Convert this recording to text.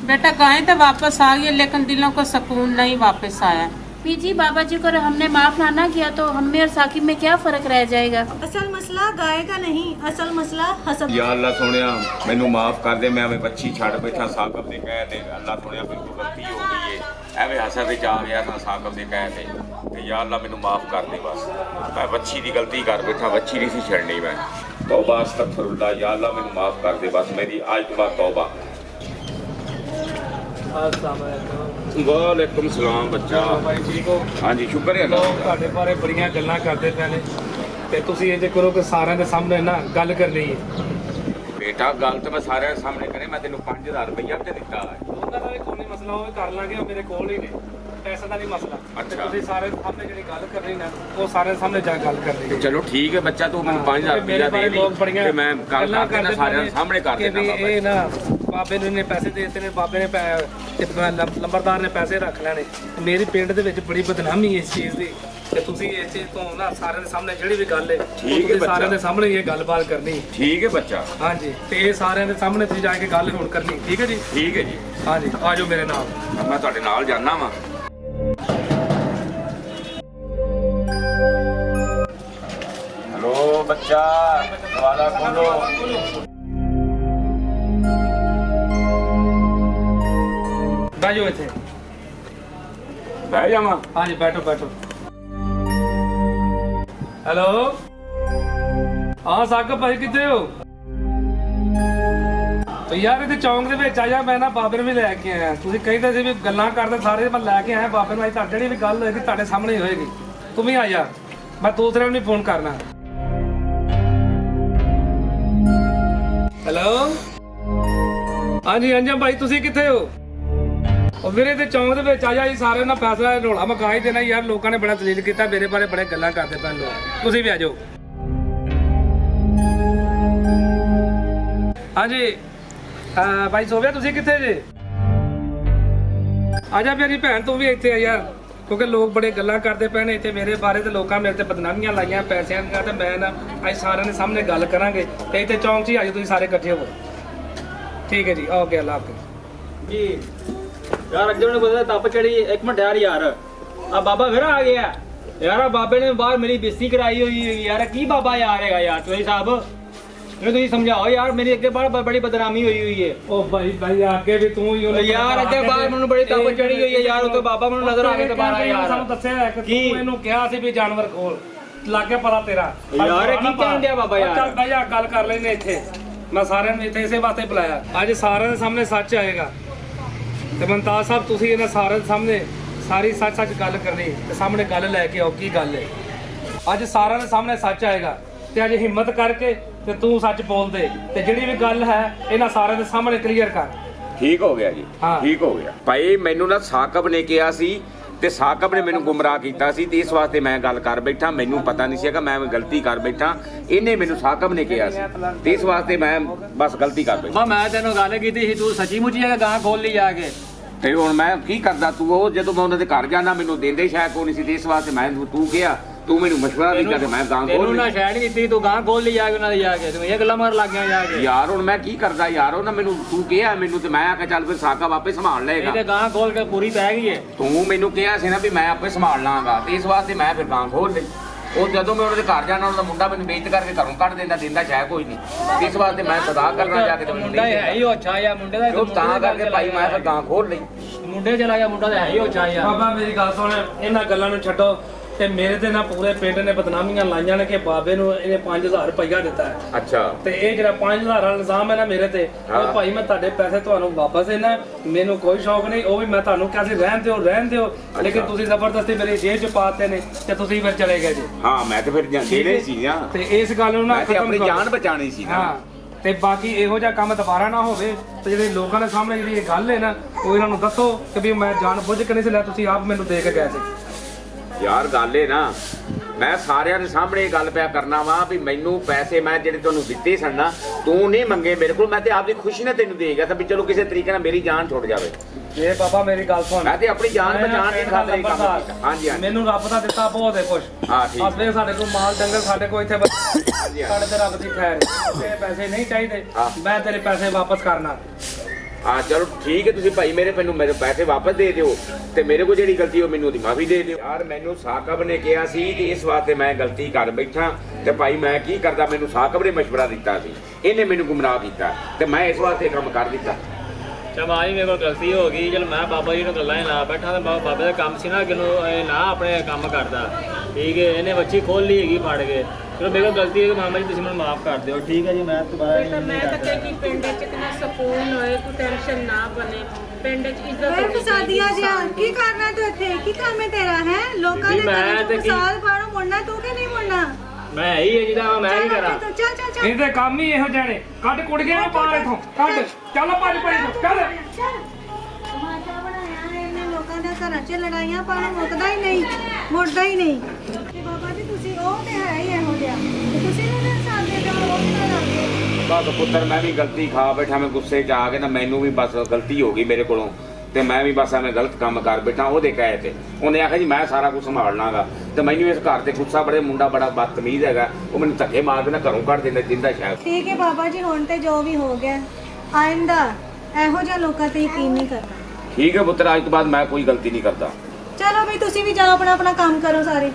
बेटा गाय तो वापस आ गई लेकिन दिलों को सुकून नहीं वापस आया। जी बाबा जी को हमने माफ ना किया तो हमें और साकिब में क्या फर्क रह जाएगा। असल मसला गाय का नहीं, असल मसला हसद। या अल्लाह सोनिया मैनू माफ कर दे, मैं एवं बच्ची छड़ बैठा साकब दे कह दे। अल्लाह सोनिया मेरे को गलती हो गई है, एवं हसद विच आ गया था साकब दे कह दे। ते या अल्लाह मैनू माफ कर दे, बस मैं बच्ची की गलती कर बैठा, बच्ची नहीं सी छड़नी मैं। तौबा अस्तगफिरुल्लाह, या अल्लाह मैनू माफ कर दे, बस मेरी आज के बाद तौबा। वालेकुम सलाम बच्चा। भाई ठीक हो? हाँ जी शुक्र है लोग ਤੁਹਾਡੇ ਬਾਰੇ ਬੜੀਆਂ ਗੱਲਾਂ ਕਰਦੇ ਪਏ ਨੇ ਤੇ ਤੁਸੀਂ ਇਹ ਜੇ ਕਰੋ ਕਿ ਸਾਰਿਆਂ ਦੇ ਸਾਹਮਣੇ ਨਾ ਗੱਲ ਕਰਨੀ ਹੈ। बेटा गल तो मैं सारे सामने करे, मैं तेन 5000 रुपया भी दिता है। ਉਹਨਾਂ ਦਾ ਵੀ ਕੋਈ ਨਹੀਂ ਮਸਲਾ, ਉਹ ਵੀ ਕਰ ਲਾਂਗੇ, ਉਹ ਮੇਰੇ ਕੋਲ ਹੀ ਨੇ, ਪੈਸੇ ਦਾ ਨਹੀਂ ਮਸਲਾ। ਤੇ ਤੁਸੀਂ ਸਾਰੇ ਦੇ ਸਾਹਮਣੇ ਜਿਹੜੀ ਗੱਲ ਕਰਨੀ ਨਾ ਉਹ ਸਾਰੇ ਦੇ ਸਾਹਮਣੇ ਜਾ ਗੱਲ ਕਰਨੀ ਹੈ। चलो ठीक है बच्चा, तू मैं 5000 रुपया दे दी ते मैं गल करके सारे सामने कर ਕਿ देना। ਵੀ ਇਹ ਨਾ ਬਾਬੇ ਨੂੰ ਇਹਨੇ ਪੈਸੇ ਦੇ ਦਿੱਤੇ ਨੇ, ਬਾਬੇ ਨੇ ਤੇ ਲੰਬਰਦਾਰ ਨੇ ਪੈਸੇ ਰੱਖ ਲੈਣੇ। ਮੇਰੀ ਪਿੰਡ ਦੇ ਵਿੱਚ ਬੜੀ ਬਦਨਾਮੀ ਇਸ ਚੀਜ਼ ਦੀ, ਤੇ ਤੁਸੀਂ ਇਸ ਚੀਜ਼ ਤੋਂ ਨਾ ਸਾਰਿਆਂ ਦੇ ਸਾਹਮਣੇ ਜਿਹੜੀ ਵੀ ਗੱਲ ਹੈ ਠੀਕ ਹੈ, ਸਾਰਿਆਂ ਦੇ ਸਾਹਮਣੇ ਇਹ ਗੱਲਬਾਤ ਕਰਨੀ। ठीक है बच्चा, ਹਾਂਜੀ, ਤੇ ਇਹ ਸਾਰਿਆਂ ਦੇ ਸਾਹਮਣੇ ਤੁਸੀਂ ਜਾ ਕੇ ਗੱਲ ਹੁਣ ਕਰਨੀ, ਠੀਕ ਹੈ ਜੀ? ठीक है जी। ਹਾਂਜੀ, ਆ ਜਾਓ ਮੇਰੇ ਨਾਲ। मैं ਤੁਹਾਡੇ ਨਾਲ ਜਾਣਾ ਵਾ। हेलो बच्चा, दरवाजा खोलो। ਬਹਿ ਜਾਓ ਇੱਥੇ। ਬਹਿ ਜਾਵਾਂ? ਹਾਂਜੀ ਬੈਠੋ ਬੈਠੋ। ਹੈਲੋ, ਹਾਂ ਸਾਕਬ ਭਾਈ ਕਿੱਥੇ ਹੋ? ਤੇ ਯਾਰ ਇਹਦੇ ਚੌਂਕ ਦੇ ਵਿੱਚ ਆ ਜਾ, ਮੈਂ ਨਾ ਬਾਬੇ ਨੂੰ ਵੀ ਲੈ ਕੇ ਆਇਆ। ਤੁਸੀਂ ਕਹਿੰਦੇ ਸੀ ਵੀ ਗੱਲਾਂ ਕਰਦੇ ਸਾਰੇ, ਮੈਂ ਲੈ ਕੇ ਆਇਆ ਬਾਬੇ ਨੂੰ। ਅੱਜ ਤੁਹਾਡੇ ਜਿਹੜੀ ਵੀ ਗੱਲ ਹੋਏਗੀ ਤੁਹਾਡੇ ਸਾਹਮਣੇ ਹੀ ਹੋਏਗੀ। ਤੂੰ ਵੀ ਆ ਜਾ, ਮੈਂ ਦੂਸਰੇ ਨੂੰ ਨਹੀਂ ਫੋਨ ਕਰਨਾ। ਹੈਲੋ, ਹਾਂਜੀ ਅੰਜਮ ਭਾਈ ਤੁਸੀਂ ਕਿੱਥੇ ਹੋ? ਉਹ ਵੀਰੇ ਤੇ ਚੌਂਕ ਦੇ ਵਿੱਚ ਆ ਜਾ ਜੀ, ਸਾਰਿਆਂ ਨਾਲ ਫੈਸਲਾ ਰੋਲਾ ਮਕਾ ਹੀ ਦੇਣਾ ਯਾਰ। ਲੋਕਾਂ ਨੇ ਬੜਾ ਦਲੀਲ ਕੀਤਾ ਮੇਰੇ ਬਾਰੇ, ਬੜੇ ਗੱਲਾਂ ਕਰਦੇ ਪਏ ਲੋਕ। ਤੁਸੀਂ ਵੀ ਆ ਜਾਓ। ਹਾਂਜੀ ਭਾਈ ਸੋਵਿਆ ਤੁਸੀਂ ਕਿੱਥੇ ਜੇ? ਆ ਜਾ ਮੇਰੀ ਭੈਣ, ਤੂੰ ਵੀ ਇੱਥੇ ਆ ਯਾਰ, ਕਿਉਂਕਿ ਲੋਕ ਬੜੇ ਗੱਲਾਂ ਕਰਦੇ ਪਏ ਨੇ ਇੱਥੇ ਮੇਰੇ ਬਾਰੇ, ਤੇ ਲੋਕਾਂ ਮੇਰੇ ਤੇ ਬਦਨਾਮੀਆਂ ਲਾਈਆਂ ਪੈਸਿਆਂ ਦੀਆਂ। ਤੇ ਮੈਂ ਨਾ ਅੱਜ ਸਾਰਿਆਂ ਦੇ ਸਾਹਮਣੇ ਗੱਲ ਕਰਾਂਗੇ, ਤੇ ਇੱਥੇ ਚੌਂਕ 'ਚ ਹੀ ਆ ਜਾਓ ਤੁਸੀਂ ਸਾਰੇ ਇਕੱਠੇ ਹੋਵੋ। ਠੀਕ ਹੈ ਜੀ, ਓਕੇ, ਅੱਲਾਹ ਹਾਫਿਜ਼ जी। यार अज्जू ने बोला तप चढ़ी। एक मिनट यार अब बाबा फिर आ गया यार। बाबे ने बाहर मेरी बेइज्जती कराई हुई है यार। की बाबा यार है यार चौधरी साहब, तुम समझाओ यार, मेरी अगे बार बड़ी बदनामी हुई है। ओ भाई आगे भी तू ही यार अगे बाहर मैंने बड़ी तप चढ़ी हुई है यार। तो बाबा मैंने नजर आ गया दोबारा यार। ਸਾਨੂੰ ਦੱਸਿਆ ਹੈ ਕਿ ਤੂੰ ਇਹਨੂੰ ਕਿਹਾ ਸੀ ਵੀ ਜਾਨਵਰ ਖੋਲ, ਲੱਗ ਗਿਆ ਪਤਾ ਤੇਰਾ ਯਾਰ। ਕੀ ਕਹਿਣ ਡਿਆ ਬਾਬਾ ਯਾਰ? ਚੱਲ ਬਈ ਆ ਗੱਲ ਕਰ ਲੈਨੇ ਇੱਥੇ। ਮੈਂ ਸਾਰਿਆਂ ਨੂੰ ਇੱਥੇ ਇਸੇ ਵਾਸਤੇ ਬੁਲਾਇਆ, ਅੱਜ ਸਾਰਿਆਂ ਦੇ ਸਾਹਮਣੇ ਸੱਚ ਆਏਗਾ। ਤੇ ਮਨਤਾਜ ਸਾਹਿਬ ਤੁਸੀਂ ਇਹਨਾਂ ਸਾਰਿਆਂ ਦੇ ਸਾਹਮਣੇ ਸਾਰੀ ਸੱਚ ਗੱਲ ਕਰਨੀ, ਤੇ ਸਾਹਮਣੇ ਗੱਲ ਲੈ ਕੇ ਆਓ ਕੀ ਗੱਲ ਹੈ। ਅੱਜ ਸਾਰਿਆਂ ਦੇ ਸਾਹਮਣੇ ਸੱਚ ਆਏਗਾ, ਤੇ ਅੱਜ ਹਿੰਮਤ ਕਰਕੇ ਤੇ ਤੂੰ ਸੱਚ ਬੋਲ ਦੇ, ਤੇ ਜਿਹੜੀ ਵੀ ਗੱਲ ਹੈ ਇਹਨਾਂ ਸਾਰਿਆਂ ਦੇ ਸਾਹਮਣੇ ਕਲੀਅਰ ਕਰ। ਠੀਕ ਹੋ ਗਿਆ ਜੀ, ਹਾਂ। ਠੀਕ ਹੋ ਗਿਆ ਭਾਈ। ਮੈਨੂੰ ਨਾ ਸਾਕਬ ਨੇ ਕਿਹਾ ਸੀ, ਤੇ ਸਾਕਬ ਨੇ ਮੈਨੂੰ ਗੁੰਮਰਾਹ ਕੀਤਾ ਸੀ, ਤੇ ਇਸ ਵਾਸਤੇ ਮੈਂ ਗੱਲ ਕਰ ਬੈਠਾ। ਮੈਨੂੰ ਪਤਾ ਨਹੀਂ ਸੀਗਾ ਮੈਂ ਗਲਤੀ ਕਰ ਬੈਠਾ। ਇਹਨੇ ਮੈਨੂੰ ਸਾਕਬ ਨੇ ਕਿਹਾ ਸੀ, ਤੇ ਇਸ ਵਾਸਤੇ ਮੈਂ ਬਸ ਗਲਤੀ ਕਰ ਬੈਠਾ। मैं तेन गल की थी तू सची मुची गां खोल ली जाके। ਤੇ ਹੁਣ ਮੈਂ ਕੀ ਕਰਦਾ? ਤੂੰ ਉਹ ਜਦੋਂ ਮੈਂ ਉਹਨਾਂ ਦੇ ਘਰ ਜਾਣਾ ਮੈਨੂੰ ਦਿੰਦੇ ਸ਼ਾਇਦ ਕੋਈ ਨਹੀਂ ਸੀ, ਤੇ ਇਸ ਵਾਸਤੇ ਮੈਂ ਤੂੰ ਕਿਹਾ, ਤੂੰ ਮੈਨੂੰ ਮਸ਼ਵਰਾ ਦਿੱਤਾ ਤੇ ਮੈਂ ਗਾਂ तेनू ਖੋਲ ना ਲਈ। शैड नहीं दी तू गां खोल ली जाके उन्होंने जाके। तू ये गल्ला मार लग गया जाके ਯਾਰ ਹੁਣ ਮੈਂ ਕੀ ਕਰਦਾ ਯਾਰ? ਉਹਨਾਂ ਮੈਨੂੰ ਤੂੰ ਕਿਹਾ ਮੈਨੂੰ, ਤੇ ਮੈਂ ਆਖਿਆ ਚੱਲ ਫਿਰ ਸਾਕਬ ਆਪੇ ਸੰਭਾਲ ਲਏਗਾ। ये गां खोल के पूरी पै गई है। ਤੂੰ ਮੈਨੂੰ ਕਿਹਾ ਸੀ ਨਾ ਵੀ ਮੈਂ ਆਪੇ ਸੰਭਾਲ ਲਾਂਗਾ, ਤੇ ਇਸ ਵਾਸਤੇ ਮੈਂ ਫਿਰ ਗਾਂ ਖੋਲ ਲਈ। ਉਹ ਜਦੋਂ ਮੈਂ ਉਹਨਾਂ ਦੇ ਘਰ ਜਾਣਾ, ਉਹਨਾਂ ਦਾ ਮੁੰਡਾ ਮੈਨੂੰ ਬੇਇੱਜ਼ਤ ਕਰਕੇ ਘਰੋਂ ਕੱਢ ਦਿੰਦਾ ਸ਼ਾਇਦ ਕੋਈ ਨਹੀਂ। ਇਸ ਵਾਸਤੇ ਮੈਂ ਸਦਾ ਕਰਨਾ ਜਾ ਕੇ ਤੇ ਮੈਨੂੰ मुंडा ਨਹੀਂ है ही अच्छा या मुंडे दा ਉਹ ਤਾਂ ਕਰਕੇ ਭਾਈ ਮੈਂ ਫਿਰ ਗਾਂ ਖੋਲ ਲਈ। मुंडे चला गया मुंडा है ही अच्छा यार। ਬਾਬਾ ਮੇਰੀ ਗੱਲ ਸੁਣ, ਇਹਨਾਂ ਗੱਲਾਂ ਨੂੰ ਛੱਡੋ, ਤੇ ਮੇਰੇ ਤੇ ਨਾ ਪੂਰੇ ਪਿੰਡ ਨੇ ਬਦਨਾਮੀਆਂ ਲਾਈਆਂ ਨੇ ਕਿ ਬਾਬੇ ਨੂੰ ਇਹਨੇ 5000 ਰੁਪਇਆ ਦਿੱਤਾ ਹੈ। ਅੱਛਾ, ਤੇ ਇਹ ਜਿਹੜਾ 5000 ਵਾਲਾ ਇਲਜ਼ਾਮ ਹੈ ਨਾ ਮੇਰੇ ਤੇ, ਉਹ ਭਾਈ ਮੈਂ ਤੁਹਾਡੇ ਪੈਸੇ ਤੁਹਾਨੂੰ ਵਾਪਸ ਦੇਣਾ, ਮੈਨੂੰ ਕੋਈ ਸ਼ੌਕ ਨਹੀਂ। ਉਹ ਵੀ ਮੈਂ ਤੁਹਾਨੂੰ ਕਿਹਾ ਸੀ ਰਹਿਣ ਦਿਓ, ਲੇਕਿਨ ਤੁਸੀਂ ਜ਼ਬਰਦਸਤੀ ਮੇਰੀ ਜੇਬ 'ਚ ਪਾਤੇ ਨੇ, ਤੇ ਤੁਸੀਂ ਫਿਰ ਚਲੇ ਗਏ ਜੀ। ਹਾਂ ਮੈਂ ਤੇ ਫਿਰ ਜਿਹੜੇ ਸੀ ਨਾ, ਤੇ ਇਸ ਗੱਲ ਨੂੰ ਨਾ ਮੈਂ ਤੇ ਖਤਮ ਆਪਣੀ ਕਰੋ। ਜਾਨ ਬਚਾਣੀ ਸੀ ਨਾ। ਹਾਂ, ਤੇ ਬਾਕੀ ਇਹੋ ਜਿਹਾ ਕੰਮ ਦੁਬਾਰਾ ਨਾ ਹੋਵੇ, ਤੇ ਜਿਹੜੇ ਲੋਕਾਂ ਦੇ ਸਾਹਮਣੇ ਜਿਹੜੀ ਇਹ ਗੱਲ ਹੈ ਨਾ, ਉਹ ਇਹਨਾਂ ਨੂੰ ਦੱਸੋ ਕਿ ਵੀ ਮੈਂ ਜਾਣ ਬੁੱਝ ਕੇ ਨਹੀਂ ਸੀ ਲਿਆ, ਤੁਸੀਂ ਆਪ ਮੈਨੂੰ ਦੇ ਕੇ ਗਏ ਸੀ। ਯਾਰ ਗੱਲ ਏ ਨਾ, ਮੈਂ ਸਾਰਿਆਂ ਦੇ ਸਾਹਮਣੇ ਇਹ ਗੱਲ ਪਿਆ ਕਰਨਾ ਵਾ ਵੀ ਮੈਨੂੰ ਪੈਸੇ ਮੈਂ ਜਿਹੜੇ ਤੁਹਾਨੂੰ ਦਿੱਤੇ ਸਨ ਨਾ, ਤੂੰ ਨਹੀਂ ਮੰਗੇ ਮੇਰੇ ਕੋਲ। ਮੈਂ ਤੇ ਆਪਦੀ ਖੁਸ਼ੀ ਨਾਲ ਤੈਨੂੰ ਦੇ ਗਿਆ ਤਾਂ ਵੀ ਚਲੋ ਕਿਸੇ ਤਰੀਕੇ ਨਾਲ ਮੇਰੀ ਜਾਨ ਛੁੱਟ ਜਾਵੇ। ਇਹ ਬਾਬਾ ਮੇਰੀ ਗੱਲ ਸੁਣ, ਮੈਂ ਤੇ ਆਪਣੀ ਜਾਨ ਬਚਾਉਣ ਦੀ ਖਾਤਰ ਇਹ ਕੰਮ ਕੀਤਾ। ਹਾਂਜੀ ਹਾਂਜੀ, ਮੈਨੂੰ ਰੱਬ ਦਾ ਦਿੱਤਾ ਬਹੁਤ ਹੈ ਕੁਛ। ਹਾਂ ਠੀਕ। ਅਸਲੇ ਸਾਡੇ ਕੋਲ ਮਾਲ ਡੰਗਰ, ਸਾਡੇ ਕੋਲ ਇੱਥੇ ਸਾਡੇ ਤੇ ਰੱਬ ਦੀ ਖੈਰ, ਤੇਰੇ ਪੈਸੇ ਨਹੀਂ ਚਾਹੀਦੇ, ਮੈਂ ਤੇਰੇ ਪੈਸੇ ਵਾਪਸ ਕਰਨਾ। ਹਾਂ ਚਲੋ ਠੀਕ ਹੈ, ਤੁਸੀਂ ਭਾਈ ਮੈਨੂੰ ਮੇਰੇ ਪੈਸੇ ਵਾਪਸ ਦੇ ਦਿਓ ਤੇ ਮੇਰੇ ਕੋਲ ਜਿਹੜੀ ਗਲਤੀ ਉਹ ਮੈਨੂੰ ਉਹਦੀ ਮਾਫੀ ਦੇ ਦਿਓ। ਯਾਰ ਮੈਨੂੰ ਸਾਕਬ ਨੇ ਕਿਹਾ ਸੀ ਕਿ ਇਸ ਵਾਸਤੇ ਮੈਂ ਗਲਤੀ ਕਰ ਬੈਠਾ ਤੇ ਭਾਈ ਮੈਂ ਕੀ ਕਰਦਾ, ਮੈਨੂੰ ਸਾਕਬ ਨੇ ਮਸ਼ਵਰਾ ਦਿੱਤਾ ਸੀ, ਇਹਨੇ ਮੈਨੂੰ ਗੁੰਮਰਾਹ ਕੀਤਾ ਤੇ ਮੈਂ ਇਸ ਵਾਸਤੇ ਕੰਮ ਕਰ ਦਿੱਤਾ। ਚਲ ਮਾਂ ਜੀ ਮੇਰੇ ਕੋਲ ਗਲਤੀ ਹੋ ਗਈ, ਚਲ ਮੈਂ ਬਾਬਾ ਜੀ ਨੂੰ ਗੱਲਾਂ ਹੀ ਲਾ ਬੈਠਾ ਤੇ ਬਾਬੇ ਦਾ ਕੰਮ ਸੀ ਨਾ ਕਿ ਇਹ ਨਾ ਆਪਣੇ ਕੰਮ ਕਰਦਾ, ਠੀਕ ਹੈ। ਇਹਨੇ ਬੱਚੀ ਖੋਲ ਲਈ ਹੈਗੀ ਫੜ ਕੇ, ਚਲੋ ਮੇਰੇ ਕੋਲ ਗਲਤੀ ਹੈ ਕਿ ਮਾਮਾ ਜੀ ਤੁਸੀਂ ਮੈਨੂੰ ਮਾਫ ਕਰ ਦਿਓ, ਠੀਕ ਹੈ ਜੀ। ਮੈਂ ਦੁਬਾਰਾ ਬੇਟਾ ਮੈਂ ਤਾਂ ਕਹਿੰਦੀ ਪਿੰਡ 'ਚ ਕਿੰਨਾ ਸਕੂਨ ਹੋਏ, ਕੋਈ ਟੈਨਸ਼ਨ ਨਾ ਬਣੇ, ਪਿੰਡ 'ਚ ਇੱਜ਼ਤ ਓਏ ਹੋਣੀ ਫਸਾਦੀਆਂ ਚਾਹੀਦੀ ਜਿਹਾ ਇਨਸਾਨ ਕੀ ਦੀ। ਕਰਨਾ ਤੂੰ ਇੱਥੇ? ਕੀ ਕੰਮ ਹੈ ਤੇਰਾ? ਹੈ ਲੋਕਾਂ ਦੇ ਬੀਬੀ, ਮੈਂ ਘਰਾਂ ਤੇ ਚ ਕੀ- ਸਾਲ ਬਾਹਰੋਂ ਮੁੜਨਾ ਤੂੰ ਕਿ ਨਹੀਂ ਮੁੜਨਾ? ਮੈਂ ਹੀ ਹੈ ਜਿਹਦਾ ਮੈਂ ਹੀ ਕਰਾਂ। ਚੱਲ ਚੱਲ ਚੱਲ ਚੱਲ ਇਹਦੇ ਕੰਮ ਹੀ ਇਹੋ ਜਿਹੇ ਨੇ। ਕੱਢ ਕੁੜ ਗਿਆ ਬਾਹਰ ਇਥੋਂ, ਕੱਢ ਚੱਲ ਭੱਜ ਪਈ ਤੂੰ, ਚੱਲ। ਤਮਾਸ਼ਾ ਬਣਾਇਆ ਇਹਨੇ ਲੋਕਾਂ ਦੇ ਘਰਾਂ 'ਚ ਲੜਾਈਆਂ ਪਾਉਣਾ ਮੁੱਕਦਾ ਹੀ ਨਹੀਂ, ਮੁੜਦਾ ਹੀ ਨਹੀਂ। ਤੇ ਬਾਬਾ ਜੀ ਤੁਸੀਂ ਉਹ ਤੇ ਹੈ ਹੀ ਇਹੋ ਜਿਹਾ, ਤੇ ਤੁਸੀਂ ਨਹੀਂ ਸਾਥ ਦੇ ਦਿਓ, ਉਹ ਕਿਹਨਾਂ ਲੱਗਦੇ? ਬਸ ਪੁੱਤਰ ਮੈਂ ਵੀ ਗਲਤੀ ਖਾ ਬੈਠਾ, ਮੈਂ ਗੁੱਸੇ 'ਚ ਆ ਕੇ ਨਾ ਮੈਨੂੰ ਵੀ ਬਸ ਗਲਤੀ ਹੋ ਗਈ ਮੇਰੇ ਕੋਲੋਂ ਤੇ ਮੈਂ ਵੀ ਬਸ ਐਵੇਂ ਗਲਤ ਕੰਮ ਕਰ ਬੈਠਾ। ਉਹਦੇ ਕਹੇ ਤੇ ਉਹਨੇ ਆਖਿਆ ਜੀ ਮੈਂ ਸਾਰਾ ਕੁਝ ਸੰਭਾਲ ਲਾਂਗਾ ਤੇ ਮੈਨੂੰ ਇਸ ਘਰ ਤੇ ਗੁੱਸਾ ਬੜੇ, ਮੁੰਡਾ ਬੜਾ ਬਦਤਮੀਜ਼ ਹੈਗਾ, ਉਹ ਮੈਨੂੰ ਧੱਕੇ ਮਾਰ ਕੇ ਨਾ ਘਰੋਂ ਕੱਢ ਦਿੰਦਾ ਜਿੰਦਾ ਸ਼ਾਇਦ। ਠੀਕ ਹੈ ਬਾਬਾ ਜੀ, ਹੁਣ ਤੇ ਜੋ ਵੀ ਹੋ ਗਿਆ, ਆਇੰਦਾ ਇਹੋ ਜਿਹਾ ਲੋਕਾਂ ਤੇ ਯਕੀਨ ਨਹੀਂ ਕਰਨਾ। ਠੀਕ ਹੈ ਪੁੱਤਰ, ਅੱਜ ਤੋਂ ਬਾਅਦ ਮੈਂ ਕੋਈ ਗਲਤੀ ਨਹੀਂ ਕਰਦਾ। ਚਲੋ ਵੀ ਤੁਸੀਂ ਵੀ ਜਾਓ, ਆਪਣਾ ਆਪਣਾ ਕੰਮ ਕਰੋ ਸਾਰੇ।